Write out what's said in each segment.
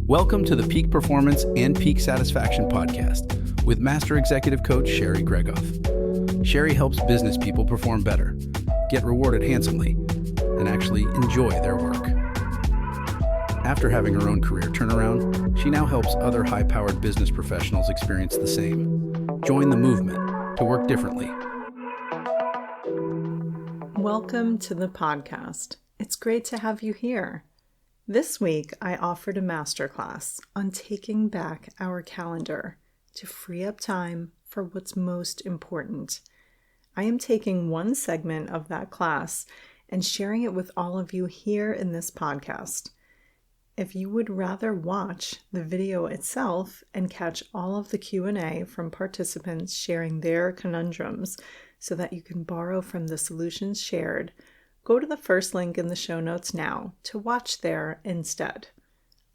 Welcome to the Peak Performance and Peak Satisfaction podcast with Master Executive Coach Sherry Gregoff. Sherry helps business people perform better, get rewarded handsomely, and actually enjoy their work. After having her own career turnaround, she now helps other high-powered business professionals experience the same. Join the movement to work differently. Welcome to the podcast. It's great to have you here. This week, I offered a masterclass on taking back our calendar to free up time for what's most important. I am taking one segment of that class and sharing it with all of you here in this podcast. If you would rather watch the video itself and catch all of the Q&A from participants sharing their conundrums so that you can borrow from the solutions shared, go to the first link in the show notes now to watch there instead.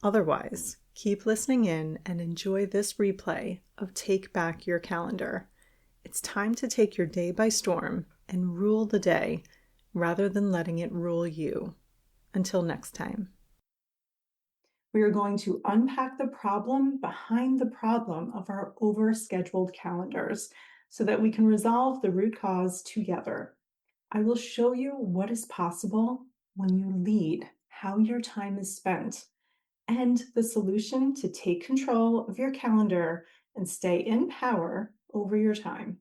Otherwise, keep listening in and enjoy this replay of Take Back Your Calendar. It's time to take your day by storm and rule the day rather than letting it rule you. Until next time. We are going to unpack the problem behind the problem of our overscheduled calendars so that we can resolve the root cause together. I will show you what is possible when you lead, how your time is spent, and the solution to take control of your calendar and stay in power over your time.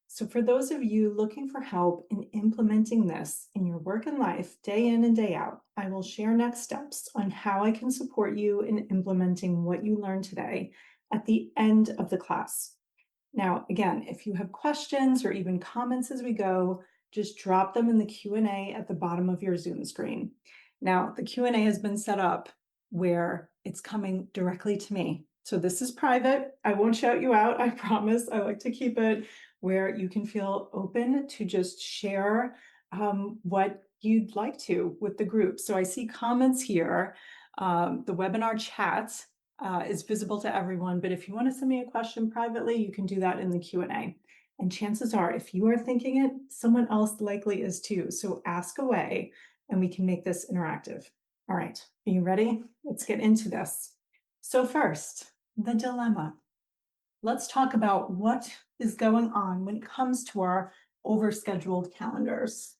So for those of you looking for help in implementing this in your work and life, day in and day out, I will share next steps on how I can support you in implementing what you learned today at the end of the class. Now, again, if you have questions or even comments as we go, just drop them in the Q&A at the bottom of your Zoom screen. Now, the Q&A has been set up where it's coming directly to me. So this is private. I won't shout you out, I promise. I like to keep it where you can feel open to just share what you'd like to with the group. So I see comments here. The webinar chat is visible to everyone, but if you want to send me a question privately, you can do that in the Q&A. And chances are, if you are thinking it, someone else likely is too. So ask away and we can make this interactive. All right, are you ready? Let's get into this. So first, the dilemma. Let's talk about what is going on when it comes to our overscheduled calendars.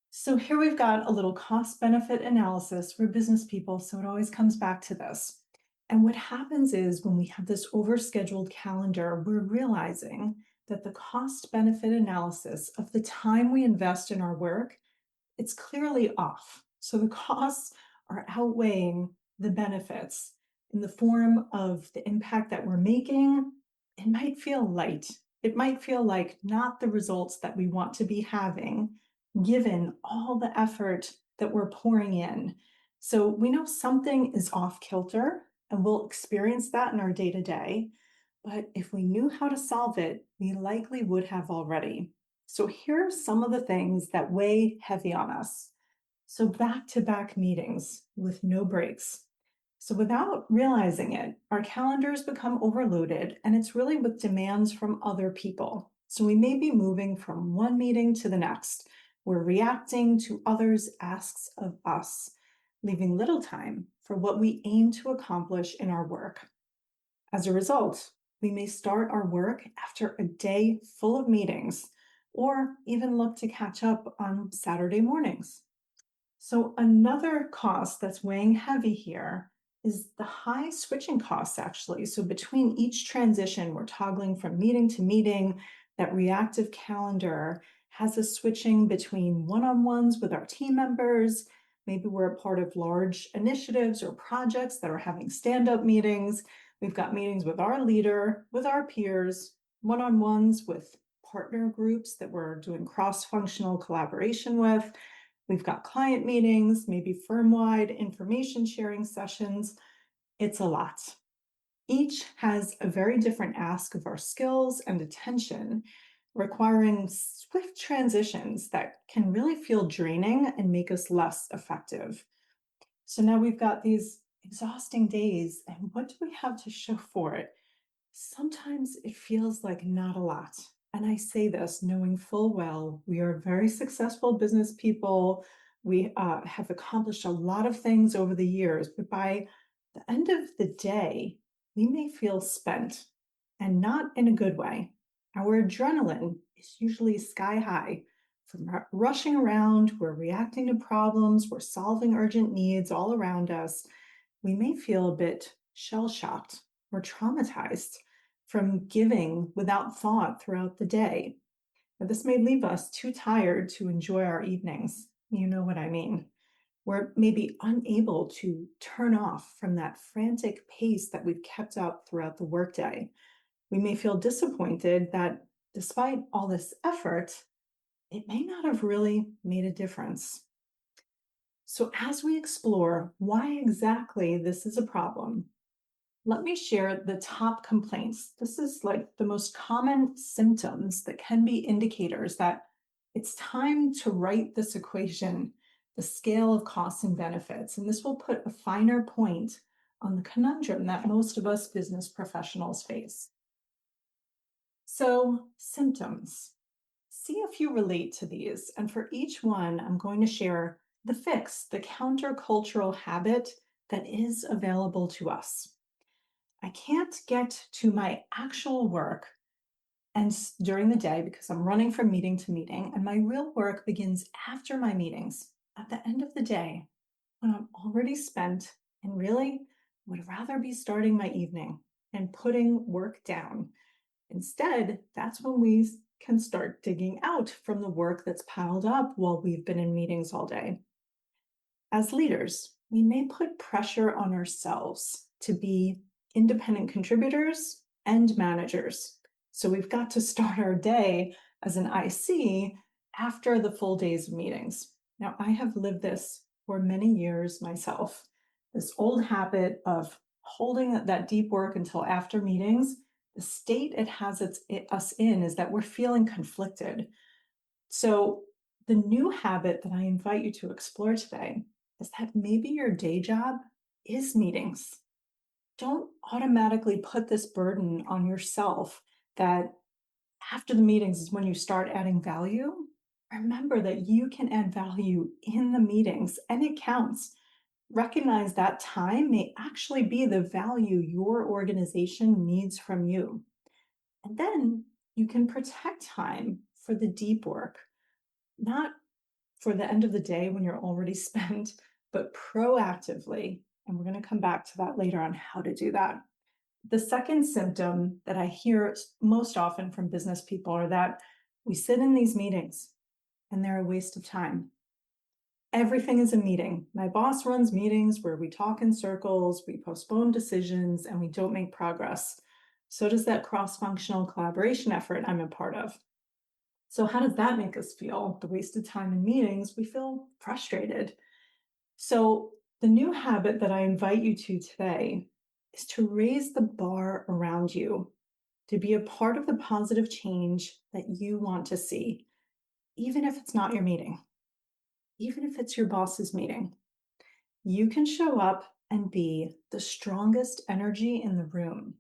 So here we've got a little cost-benefit analysis for business people, so it always comes back to this. And what happens is when we have this overscheduled calendar, we're realizing that the cost-benefit analysis of the time we invest in our work, it's clearly off. So the costs are outweighing the benefits in the form of the impact that we're making. It might feel light. It might feel like not the results that we want to be having, given all the effort that we're pouring in. So we know something is off kilter, and we'll experience that in our day-to-day. But if we knew how to solve it, we likely would have already. So here are some of the things that weigh heavy on us. So back-to-back meetings with no breaks. So without realizing it, our calendars become overloaded, and it's really with demands from other people. So we may be moving from one meeting to the next. We're reacting to others' asks of us, leaving little time for what we aim to accomplish in our work. As a result, we may start our work after a day full of meetings, or even look to catch up on Saturday mornings. So another cost that's weighing heavy here is the high switching costs, actually. So between each transition, we're toggling from meeting to meeting. That reactive calendar has us switching between one-on-ones with our team members. Maybe we're a part of large initiatives or projects that are having stand-up meetings. We've got meetings with our leader, with our peers, one-on-ones with partner groups that we're doing cross-functional collaboration with. We've got client meetings, maybe firm-wide information sharing sessions. It's a lot. Each has a very different ask of our skills and attention, requiring swift transitions that can really feel draining and make us less effective. So now we've got these exhausting days, and what do we have to show for it? Sometimes it feels like not a lot. And I say this knowing full well, we are very successful business people. We have accomplished a lot of things over the years, but by the end of the day, we may feel spent, and not in a good way. Our adrenaline is usually sky high from rushing around, we're reacting to problems, we're solving urgent needs all around us. We may feel a bit shell shocked or traumatized from giving without thought throughout the day. Now, this may leave us too tired to enjoy our evenings. You know what I mean. We're maybe unable to turn off from that frantic pace that we've kept up throughout the workday. We may feel disappointed that despite all this effort, it may not have really made a difference. So, as we explore why exactly this is a problem, let me share the top complaints. This is like the most common symptoms that can be indicators that it's time to write this equation, the scale of costs and benefits. And this will put a finer point on the conundrum that most of us business professionals face. So, symptoms. See if you relate to these. And for each one, I'm going to share the fix, the countercultural habit that is available to us. I can't get to my actual work and during the day because I'm running from meeting to meeting, and my real work begins after my meetings at the end of the day when I'm already spent and really would rather be starting my evening and putting work down. Instead, that's when we can start digging out from the work that's piled up while we've been in meetings all day. As leaders, we may put pressure on ourselves to be independent contributors and managers. So we've got to start our day as an IC after the full days of meetings. Now, I have lived this for many years myself, this old habit of holding that deep work until after meetings. The state it has us in is that we're feeling conflicted. So the new habit that I invite you to explore today is that maybe your day job is meetings. Don't automatically put this burden on yourself that after the meetings is when you start adding value. Remember that you can add value in the meetings and it counts. Recognize that time may actually be the value your organization needs from you. And then you can protect time for the deep work, not for the end of the day when you're already spent, but proactively. And we're going to come back to that later on how to do that. The second symptom that I hear most often from business people are that we sit in these meetings and they're a waste of time. Everything is a meeting. My boss runs meetings where we talk in circles, we postpone decisions, and we don't make progress. So does that cross-functional collaboration effort I'm a part of. So how does that make us feel? The wasted time in meetings, we feel frustrated. So the new habit that I invite you to today is to raise the bar around you, to be a part of the positive change that you want to see, even if it's not your meeting. Even if it's your boss's meeting, you can show up and be the strongest energy in the room.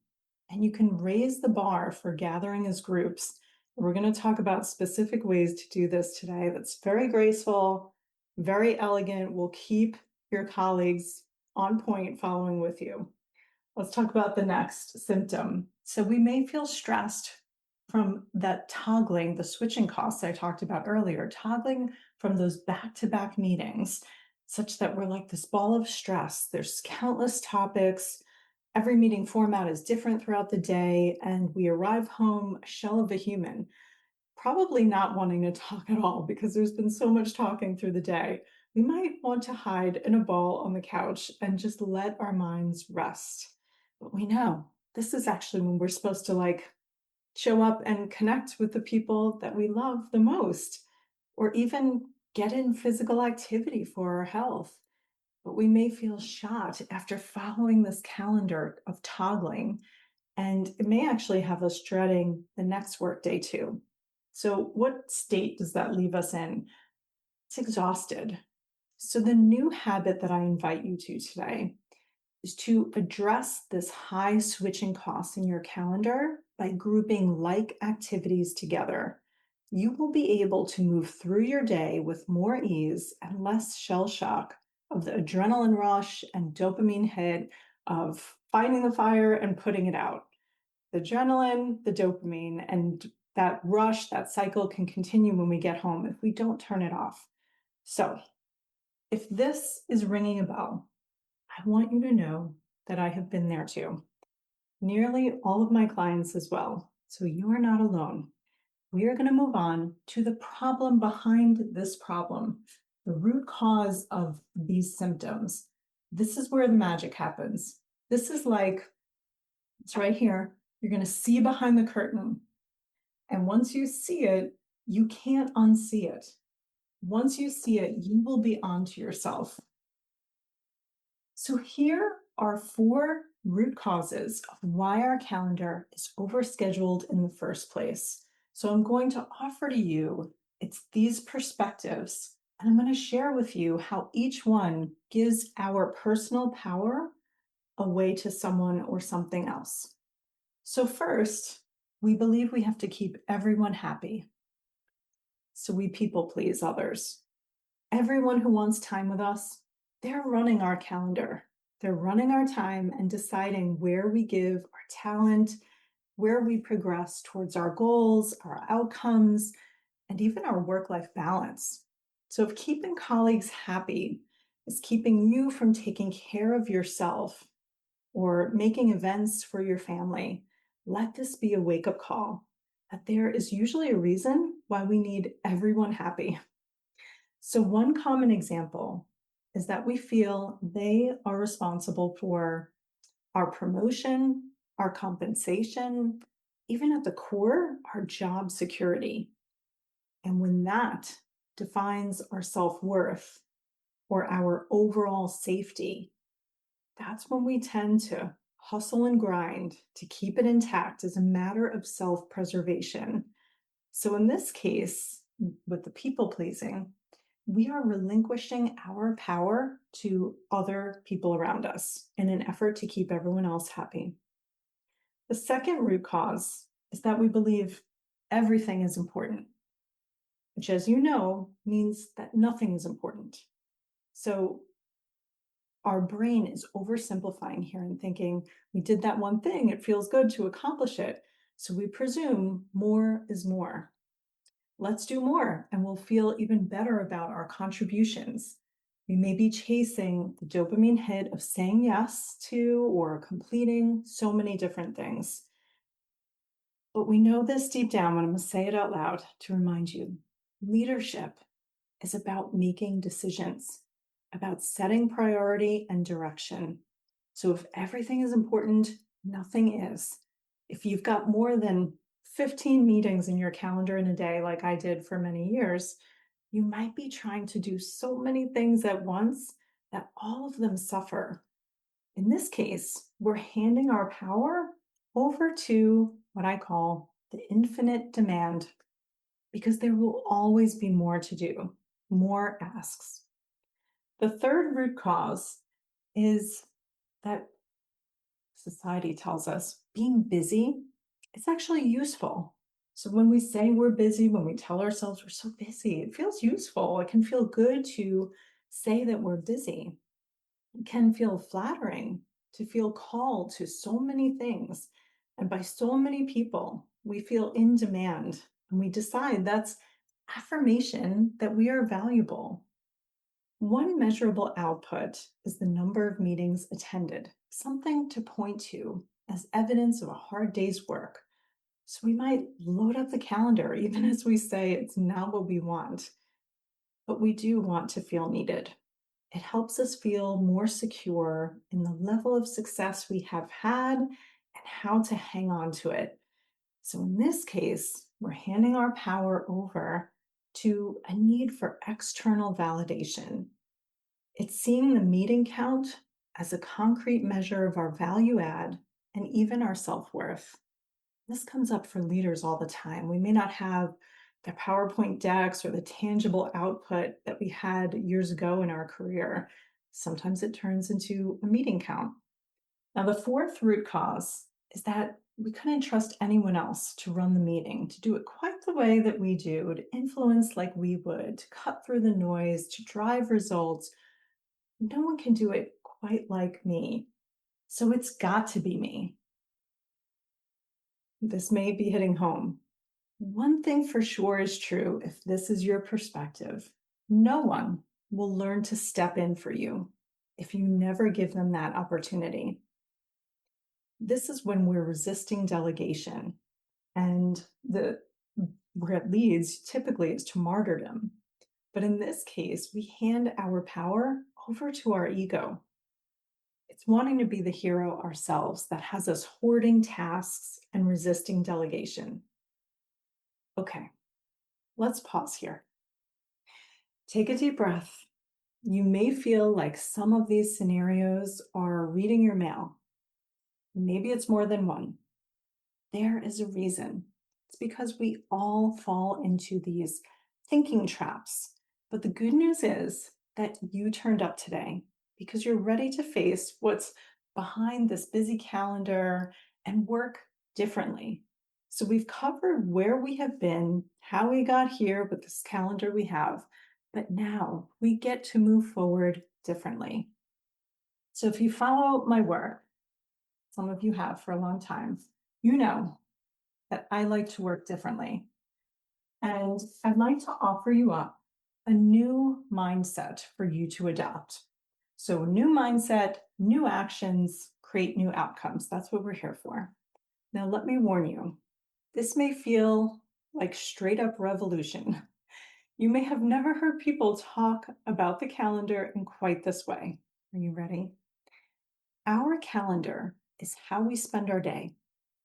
And you can raise the bar for gathering as groups. We're going to talk about specific ways to do this today that's very graceful, very elegant, will keep your colleagues on point following with you. Let's talk about the next symptom. So we may feel stressed from that toggling, the switching costs I talked about earlier, toggling from those back-to-back meetings, such that we're like this ball of stress. There's countless topics. Every meeting format is different throughout the day, and we arrive home a shell of a human, probably not wanting to talk at all because there's been so much talking through the day. We might want to hide in a ball on the couch and just let our minds rest. But we know this is actually when we're supposed to show up and connect with the people that we love the most, or even get in physical activity for our health. But we may feel shot after following this calendar of toggling, and it may actually have us dreading the next workday too. So what state does that leave us in? It's exhausted. So the new habit that I invite you to today is to address this high switching cost in your calendar by grouping like activities together. You will be able to move through your day with more ease and less shell shock of the adrenaline rush and dopamine hit of finding the fire and putting it out. The adrenaline, the dopamine, and that rush, that cycle can continue when we get home if we don't turn it off. So if this is ringing a bell, I want you to know that I have been there too. Nearly all of my clients as well. So you are not alone. We are going to move on to the problem behind this problem, the root cause of these symptoms. This is where the magic happens. This is like, it's right here. You're going to see behind the curtain. And once you see it, you can't unsee it. Once you see it, you will be onto yourself. So here are 4 root causes of why our calendar is overscheduled in the first place. So I'm going to offer to you, it's these perspectives, and I'm going to share with you how each one gives our personal power away to someone or something else. So first, we believe we have to keep everyone happy. So we people please others. Everyone who wants time with us, they're running our calendar. They're running our time and deciding where we give our talent, where we progress towards our goals, our outcomes, and even our work-life balance. So if keeping colleagues happy is keeping you from taking care of yourself or making events for your family, let this be a wake-up call that there is usually a reason why we need everyone happy. So one common example is that we feel they are responsible for our promotion, our compensation, even at the core, our job security. And when that defines our self-worth or our overall safety, that's when we tend to hustle and grind to keep it intact as a matter of self-preservation. So in this case, with the people pleasing, we are relinquishing our power to other people around us in an effort to keep everyone else happy. The second root cause is that we believe everything is important, which, as you know, means that nothing is important. So our brain is oversimplifying here and thinking, we did that one thing, it feels good to accomplish it. So we presume more is more. Let's do more, and we'll feel even better about our contributions. We may be chasing the dopamine hit of saying yes to or completing so many different things. But we know this deep down, when I'm going to say it out loud to remind you. Leadership is about making decisions, about setting priority and direction. So if everything is important, nothing is. If you've got more than 15 meetings in your calendar in a day, like I did for many years, you might be trying to do so many things at once that all of them suffer. In this case, we're handing our power over to what I call the infinite demand, because there will always be more to do, more asks. The third root cause is that society tells us being busy is actually useful. So when we say we're busy, when we tell ourselves we're so busy, it feels useful. It can feel good to say that we're busy. It can feel flattering to feel called to so many things and by so many people. We feel in demand, and we decide that's affirmation that we are valuable. One measurable output is the number of meetings attended, something to point to as evidence of a hard day's work. So we might load up the calendar even as we say it's not what we want, but we do want to feel needed. It helps us feel more secure in the level of success we have had and how to hang on to it. So in this case, we're handing our power over to a need for external validation. It's seeing the meeting count as a concrete measure of our value add and even our self-worth. This comes up for leaders all the time. We may not have the PowerPoint decks or the tangible output that we had years ago in our career. Sometimes it turns into a meeting count. Now, the fourth root cause is that we couldn't trust anyone else to run the meeting, to do it quite the way that we do, to influence like we would, to cut through the noise, to drive results. No one can do it quite like me. So it's got to be me. This may be hitting home. One thing for sure is true if this is your perspective: no one will learn to step in for you if you never give them that opportunity. This is when we're resisting delegation, and where it leads typically is to martyrdom. But in this case, we hand our power over to our ego. It's wanting to be the hero ourselves that has us hoarding tasks and resisting delegation. Okay, let's pause here. Take a deep breath. You may feel like some of these scenarios are reading your mail. Maybe it's more than one. There is a reason. It's because we all fall into these thinking traps. But the good news is that you turned up today because you're ready to face what's behind this busy calendar and work differently. So we've covered where we have been, how we got here with this calendar we have, but now we get to move forward differently. So if you follow my work, some of you have for a long time, you know that I like to work differently. And I'd like to offer you up a new mindset for you to adopt. So, new mindset, new actions, create new outcomes. That's what we're here for. Now, let me warn you, this may feel like straight up revolution. You may have never heard people talk about the calendar in quite this way. Are you ready? Our calendar is how we spend our day,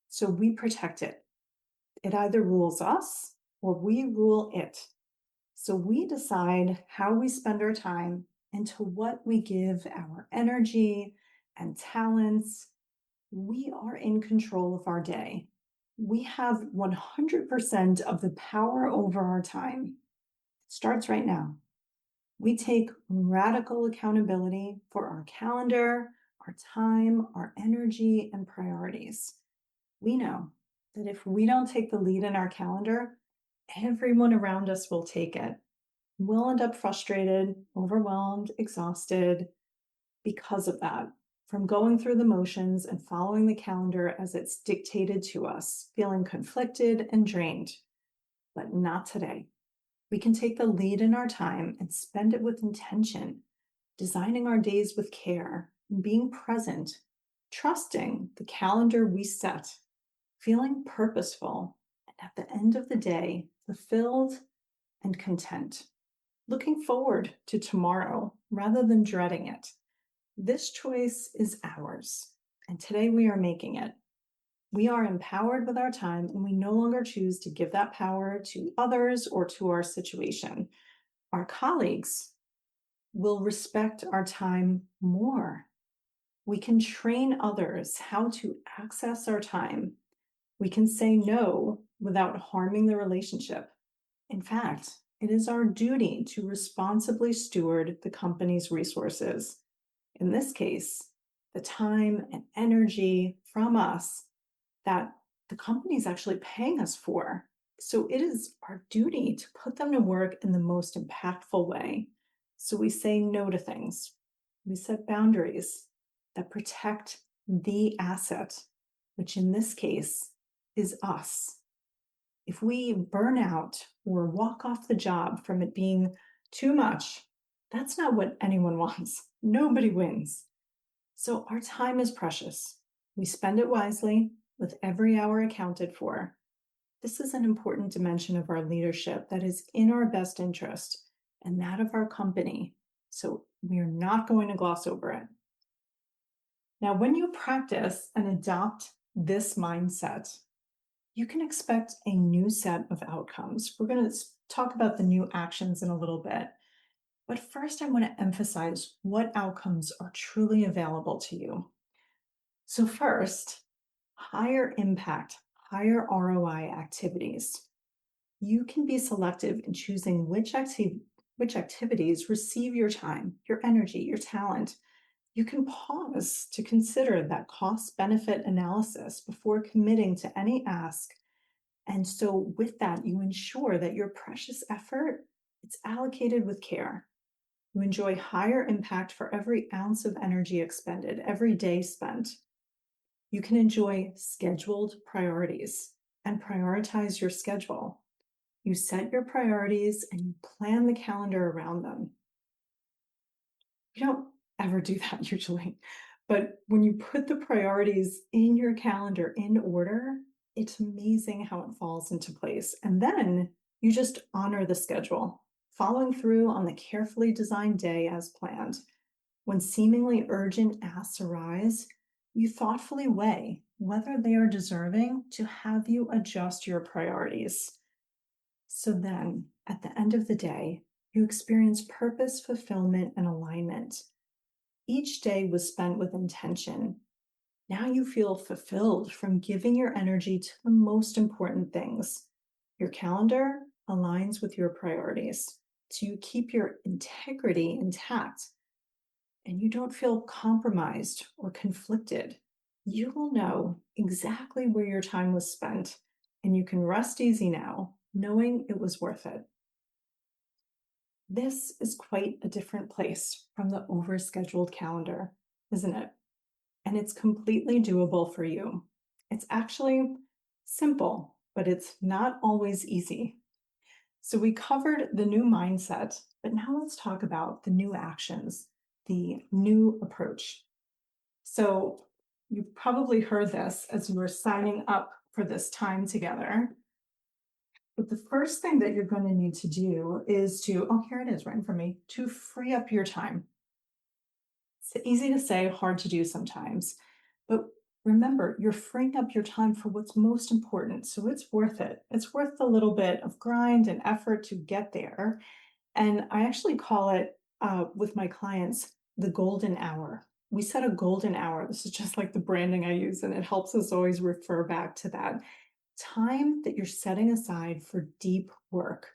so we protect it. It either rules us or we rule it. So we decide how we spend our time and to what we give our energy and talents. We are in control of our day. We have 100% of the power over our time. It starts right now. We take radical accountability for our calendar, our time, our energy, and priorities. We know that if we don't take the lead in our calendar, everyone around us will take it. We'll end up frustrated, overwhelmed, exhausted because of that, from going through the motions and following the calendar as it's dictated to us, feeling conflicted and drained. But not today. We can take the lead in our time and spend it with intention, designing our days with care, and being present, trusting the calendar we set, feeling purposeful, and at the end of the day, fulfilled and content, looking forward to tomorrow rather than dreading it. This choice is ours, and today we are making it. We are empowered with our time, and we no longer choose to give that power to others or to our situation. Our colleagues will respect our time more. We can train others how to access our time. We can say no without harming the relationship. In fact, it is our duty to responsibly steward the company's resources. In this case, the time and energy from us that the company is actually paying us for. So it is our duty to put them to work in the most impactful way. So we say no to things. We set boundaries that protect the asset, which in this case is us. If we burn out or walk off the job from it being too much, that's not what anyone wants. Nobody wins. So our time is precious. We spend it wisely with every hour accounted for. This is an important dimension of our leadership that is in our best interest and that of our company. So we are not going to gloss over it. Now, when you practice and adopt this mindset, you can expect a new set of outcomes. We're going to talk about the new actions in a little bit. But first, I want to emphasize what outcomes are truly available to you. So first, higher impact, higher ROI activities. You can be selective in choosing which activities receive your time, your energy, your talent. You can pause to consider that cost-benefit analysis before committing to any ask. And so with that, you ensure that your precious effort, it's allocated with care. You enjoy higher impact for every ounce of energy expended, every day spent. You can enjoy scheduled priorities and prioritize your schedule. You set your priorities and you plan the calendar around them. You don't ever do that usually, but when you put the priorities in your calendar in order, it's amazing how it falls into place. And then you just honor the schedule, following through on the carefully designed day as planned. When seemingly urgent asks arise, you thoughtfully weigh whether they are deserving to have you adjust your priorities. So then, at the end of the day, you experience purpose, fulfillment, and alignment. Each day was spent with intention. Now you feel fulfilled from giving your energy to the most important things. Your calendar aligns with your priorities, so you keep your integrity intact and you don't feel compromised or conflicted. You will know exactly where your time was spent, and you can rest easy now, knowing it was worth it. This is quite a different place from the overscheduled calendar, isn't it? And it's completely doable for you. It's actually simple, but it's not always easy. So we covered the new mindset, but now let's talk about the new actions, the new approach. So you probably heard this as you were signing up for this time together. But the first thing that you're going to need to do is here it is right in front of me, to free up your time. It's easy to say, hard to do sometimes. But remember, you're freeing up your time for what's most important. So it's worth it. It's worth the little bit of grind and effort to get there. And I actually call it, with my clients, the golden hour. We set a golden hour. This is just like the branding I use, and it helps us always refer back to that. Time that you're setting aside for deep work.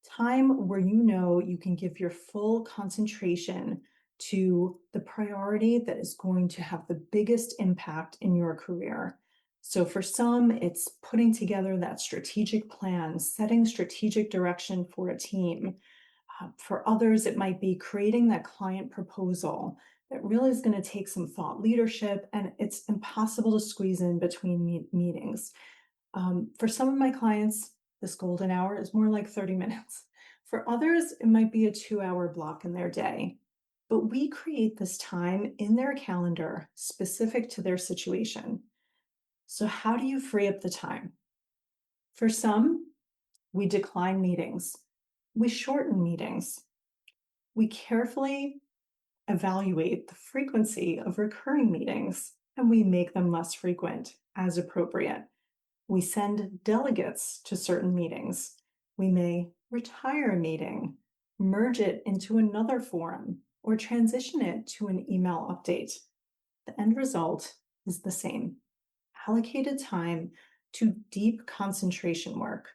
Time where you know you can give your full concentration to the priority that is going to have the biggest impact in your career. So for some, it's putting together that strategic plan, setting strategic direction for a team. For others, it might be creating that client proposal that really is going to take some thought leadership, and it's impossible to squeeze in between meetings. For some of my clients, this golden hour is more like 30 minutes. For others, it might be a 2-hour block in their day. But we create this time in their calendar specific to their situation. So how do you free up the time? For some, we decline meetings. We shorten meetings. We carefully evaluate the frequency of recurring meetings, and we make them less frequent as appropriate. We send delegates to certain meetings. We may retire a meeting, merge it into another forum, or transition it to an email update. The end result is the same: allocated time to deep concentration work.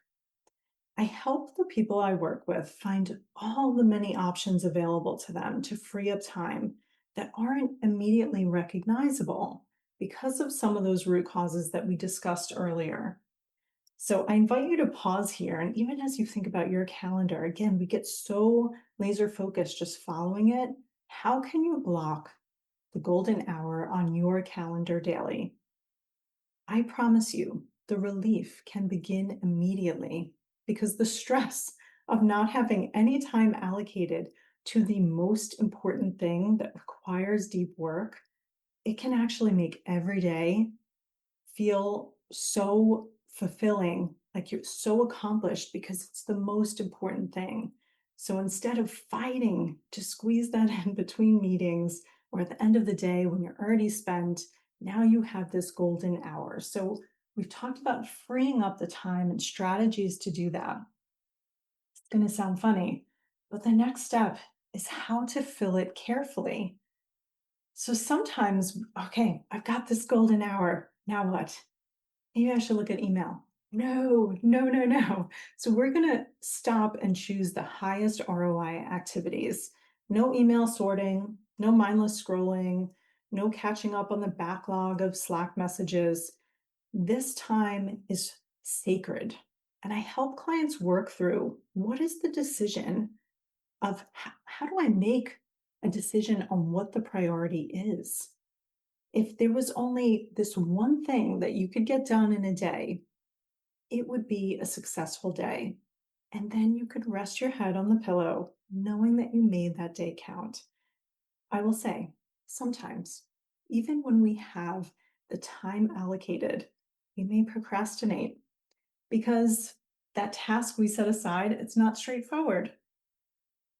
I help the people I work with find all the many options available to them to free up time that aren't immediately recognizable because of some of those root causes that we discussed earlier. So I invite you to pause here. And even as you think about your calendar, again, we get so laser focused just following it. How can you block the golden hour on your calendar daily? I promise you, the relief can begin immediately, because the stress of not having any time allocated to the most important thing that requires deep work, it can actually make every day feel so fulfilling, like you're so accomplished because it's the most important thing. So instead of fighting to squeeze that in between meetings or at the end of the day when you're already spent, now you have this golden hour. So we've talked about freeing up the time and strategies to do that. It's going to sound funny, but the next step is how to fill it carefully. So sometimes, okay, I've got this golden hour. Now what? Maybe I should look at email. No, no, no, no. So we're going to stop and choose the highest ROI activities. No email sorting, no mindless scrolling, no catching up on the backlog of Slack messages. This time is sacred. And I help clients work through what is the decision of how do I make a decision on what the priority is? If there was only this one thing that you could get done in a day, it would be a successful day. And then you could rest your head on the pillow knowing that you made that day count. I will say, sometimes, even when we have the time allocated, we may procrastinate because that task we set aside, it's not straightforward.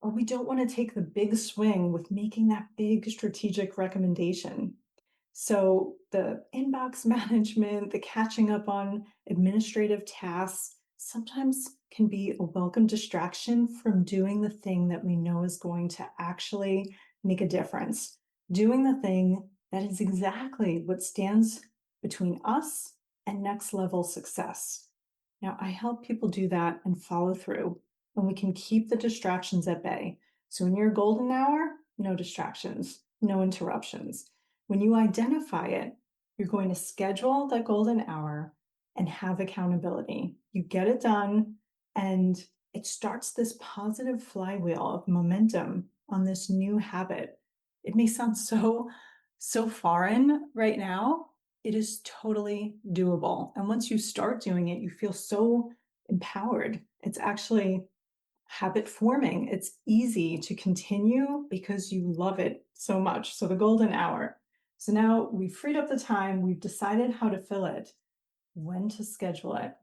Or we don't want to take the big swing with making that big strategic recommendation. So the inbox management, the catching up on administrative tasks sometimes can be a welcome distraction from doing the thing that we know is going to actually make a difference. Doing the thing that is exactly what stands between us and next level success. Now, I help people do that and follow through, and we can keep the distractions at bay. So in your golden hour, no distractions, no interruptions. When you identify it, you're going to schedule that golden hour and have accountability. You get it done, and it starts this positive flywheel of momentum on this new habit. It may sound so foreign right now. It is totally doable. And once you start doing it, you feel so empowered. It's actually habit forming. It's easy to continue because you love it so much. So the golden hour. So now we've freed up the time, we've decided how to fill it, when to schedule it.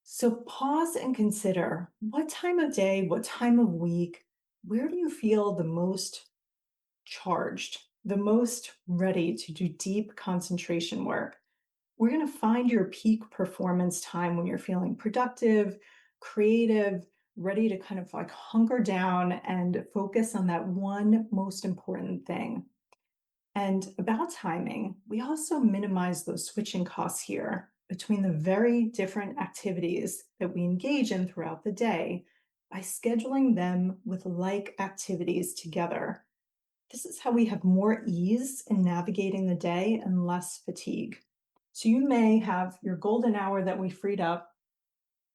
So pause and consider what time of day, what time of week, where do you feel the most charged, the most ready to do deep concentration work? We're going to find your peak performance time when you're feeling productive, creative, ready to kind of like hunker down and focus on that one most important thing. And about timing, we also minimize those switching costs here between the very different activities that we engage in throughout the day by scheduling them with like activities together. This is how we have more ease in navigating the day and less fatigue. So you may have your golden hour that we freed up.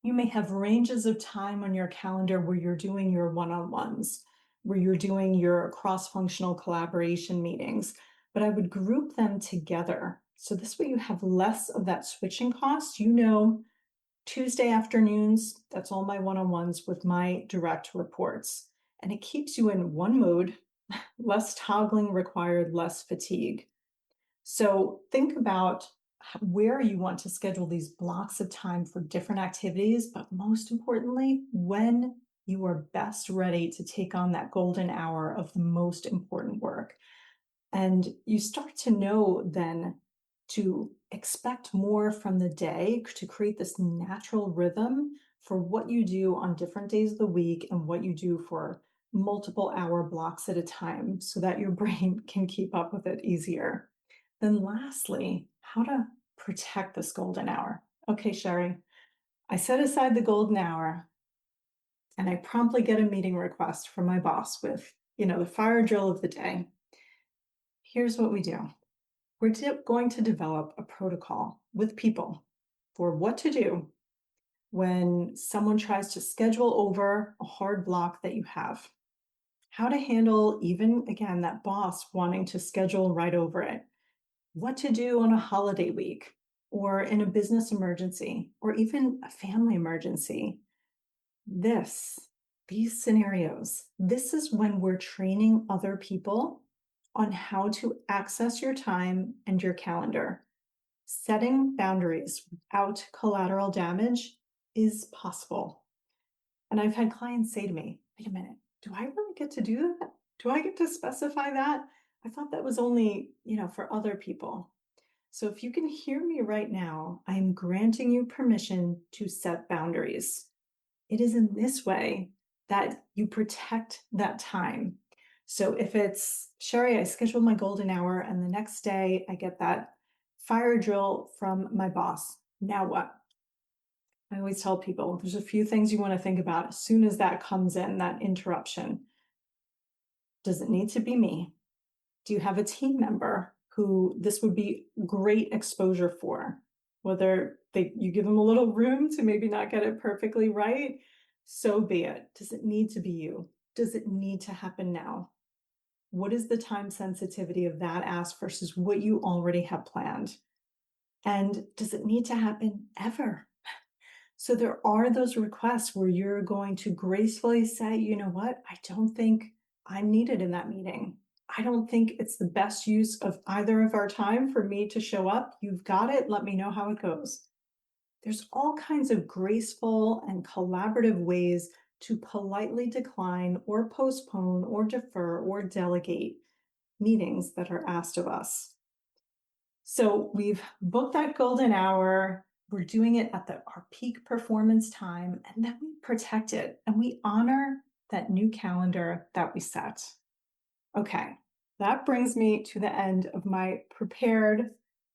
You may have ranges of time on your calendar where you're doing your one-on-ones, where you're doing your cross-functional collaboration meetings, but I would group them together. So this way you have less of that switching cost. You know, Tuesday afternoons, that's all my one-on-ones with my direct reports. And it keeps you in one mode, less toggling required, less fatigue. So think about where you want to schedule these blocks of time for different activities, but most importantly, when you are best ready to take on that golden hour of the most important work. And you start to know then to expect more from the day, to create this natural rhythm for what you do on different days of the week and what you do for multiple hour blocks at a time so that your brain can keep up with it easier. Then lastly, how to protect this golden hour. Okay, Sherry, I set aside the golden hour and I promptly get a meeting request from my boss with, the fire drill of the day. Here's what we do. We're going to develop a protocol with people for what to do when someone tries to schedule over a hard block that you have. How to handle even, again, that boss wanting to schedule right over it. What to do on a holiday week or in a business emergency or even a family emergency. These scenarios, this is when we're training other people on how to access your time and your calendar. Setting boundaries without collateral damage is possible. And I've had clients say to me, wait a minute, do I really get to do that? Do I get to specify that? I thought that was only, for other people. So if you can hear me right now, I am granting you permission to set boundaries. It is in this way that you protect that time. So if it's, Sherry, I scheduled my golden hour and the next day I get that fire drill from my boss. Now what? I always tell people there's a few things you want to think about as soon as that comes in, that interruption. Does it need to be me? Do you have a team member who this would be great exposure for? Whether you give them a little room to maybe not get it perfectly right, so be it. Does it need to be you? Does it need to happen now? What is the time sensitivity of that ask versus what you already have planned? And does it need to happen ever? So there are those requests where you're going to gracefully say, you know what, I don't think I'm needed in that meeting. I don't think it's the best use of either of our time for me to show up. You've got it. Let me know how it goes. There's all kinds of graceful and collaborative ways to politely decline or postpone or defer or delegate meetings that are asked of us. So we've booked that golden hour. We're doing it at our peak performance time, and then we protect it and we honor that new calendar that we set. Okay, that brings me to the end of my prepared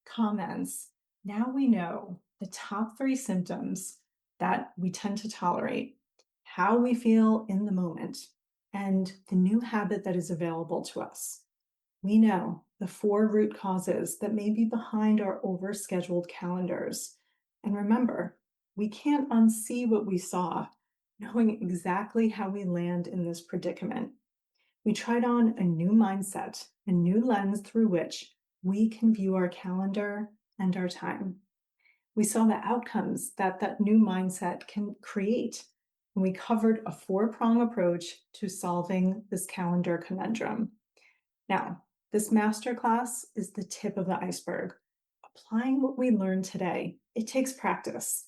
comments. Now we know the top 3 symptoms that we tend to tolerate, how we feel in the moment, and the new habit that is available to us. We know the 4 root causes that may be behind our overscheduled calendars. And remember, we can't unsee what we saw, knowing exactly how we land in this predicament. We tried on a new mindset, a new lens through which we can view our calendar and our time. We saw the outcomes that that new mindset can create. And we covered a 4-prong approach to solving this calendar conundrum. Now, this masterclass is the tip of the iceberg. Applying what we learned today, it takes practice.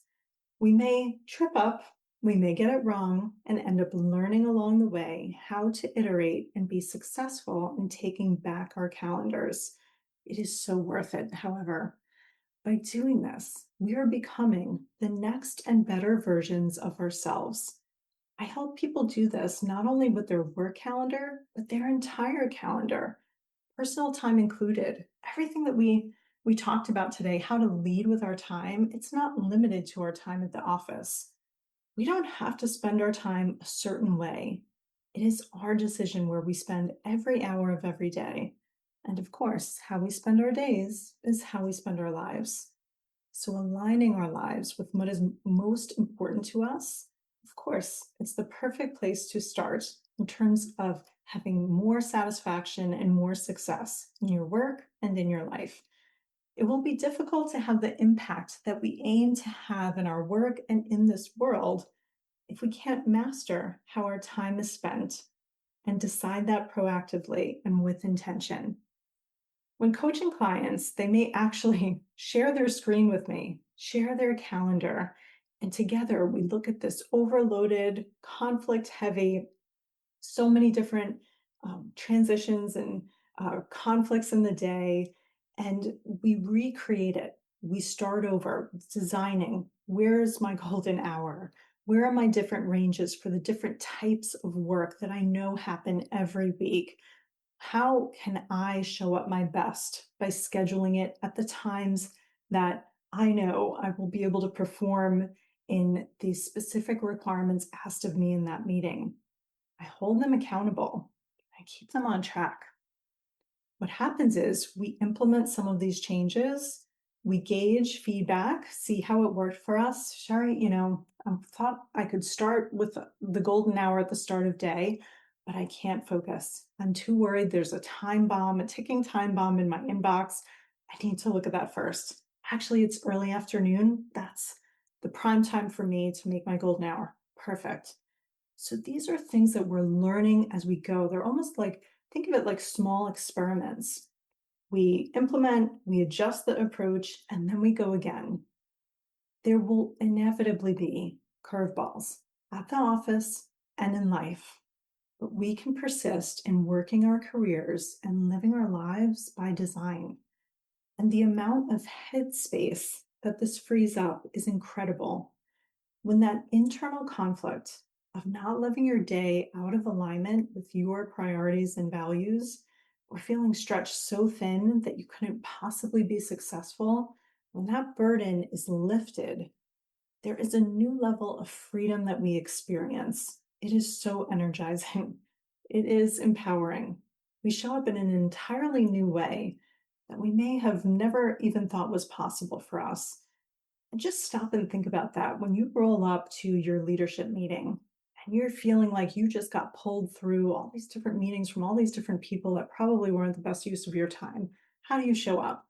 We may trip up, we may get it wrong, and end up learning along the way how to iterate and be successful in taking back our calendars. It is so worth it, however. By doing this, we are becoming the next and better versions of ourselves. I help people do this not only with their work calendar, but their entire calendar, personal time included. Everything that we talked about today, how to lead with our time, it's not limited to our time at the office. We don't have to spend our time a certain way. It is our decision where we spend every hour of every day. And of course, how we spend our days is how we spend our lives. So aligning our lives with what is most important to us, of course, it's the perfect place to start in terms of having more satisfaction and more success in your work and in your life. It will be difficult to have the impact that we aim to have in our work and in this world if we can't master how our time is spent and decide that proactively and with intention. When coaching clients, they may actually share their screen with me, share their calendar, and together we look at this overloaded, conflict-heavy, so many different transitions and conflicts in the day, and we recreate it. We start over, designing, where's my golden hour? Where are my different ranges for the different types of work that I know happen every week? How can I show up my best by scheduling it at the times that I know I will be able to perform in the specific requirements asked of me in that meeting? I hold them accountable. I keep them on track. What happens is we implement some of these changes, we gauge feedback, see how it worked for us. Sherry, I thought I could start with the golden hour at the start of day, but I can't focus. I'm too worried there's a time bomb, a ticking time bomb in my inbox. I need to look at that first. Actually, it's early afternoon. That's the prime time for me to make my golden hour. Perfect. So these are things that we're learning as we go. They're almost like, think of it like small experiments. We implement, we adjust the approach, and then we go again. There will inevitably be curveballs at the office and in life, but we can persist in working our careers and living our lives by design. And the amount of headspace that this frees up is incredible. When that internal conflict of not living your day out of alignment with your priorities and values, or feeling stretched so thin that you couldn't possibly be successful, when that burden is lifted, there is a new level of freedom that we experience. It is so energizing. It is empowering. We show up in an entirely new way that we may have never even thought was possible for us. And just stop and think about that when you roll up to your leadership meeting and you're feeling like you just got pulled through all these different meetings from all these different people that probably weren't the best use of your time, how do you show up?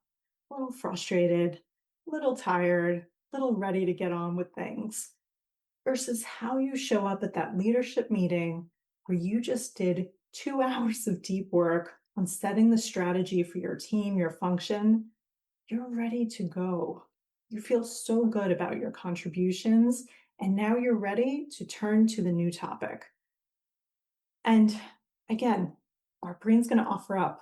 A little frustrated, a little tired, a little ready to get on with things, versus how you show up at that leadership meeting where you just did 2 hours of deep work on setting the strategy for your team, your function. You're ready to go. You feel so good about your contributions, and now you're ready to turn to the new topic. And again, our brain's going to offer up,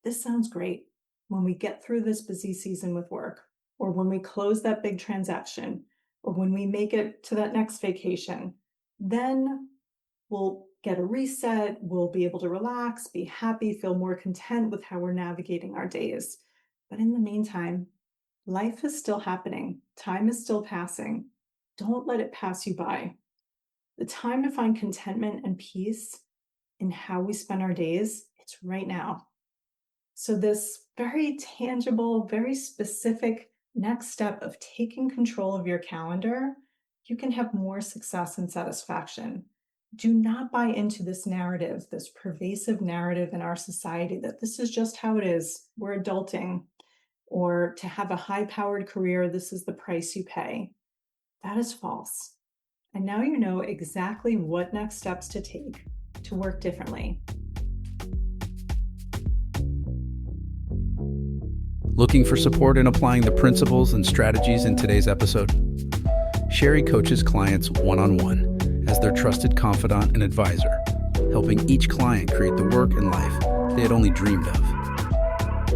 this sounds great. When we get through this busy season with work, or when we close that big transaction, or when we make it to that next vacation, then we'll get a reset, we'll be able to relax, be happy, feel more content with how we're navigating our days. But in the meantime, life is still happening, time is still passing. Don't let it pass you by. The time to find contentment and peace in how we spend our days, it's right now. So this very tangible, very specific next step of taking control of your calendar, you can have more success and satisfaction. Do not buy into this narrative, this pervasive narrative in our society that this is just how it is, we're adulting, or to have a high-powered career, this is the price you pay. That is false. And now you know exactly what next steps to take to work differently. Looking for support in applying the principles and strategies in today's episode? Sherry coaches clients one-on-one as their trusted confidant and advisor, helping each client create the work and life they had only dreamed of.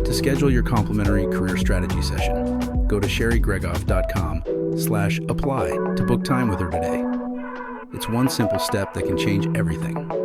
To schedule your complimentary career strategy session, go to sherrygregoff.com/apply to book time with her today. It's one simple step that can change everything.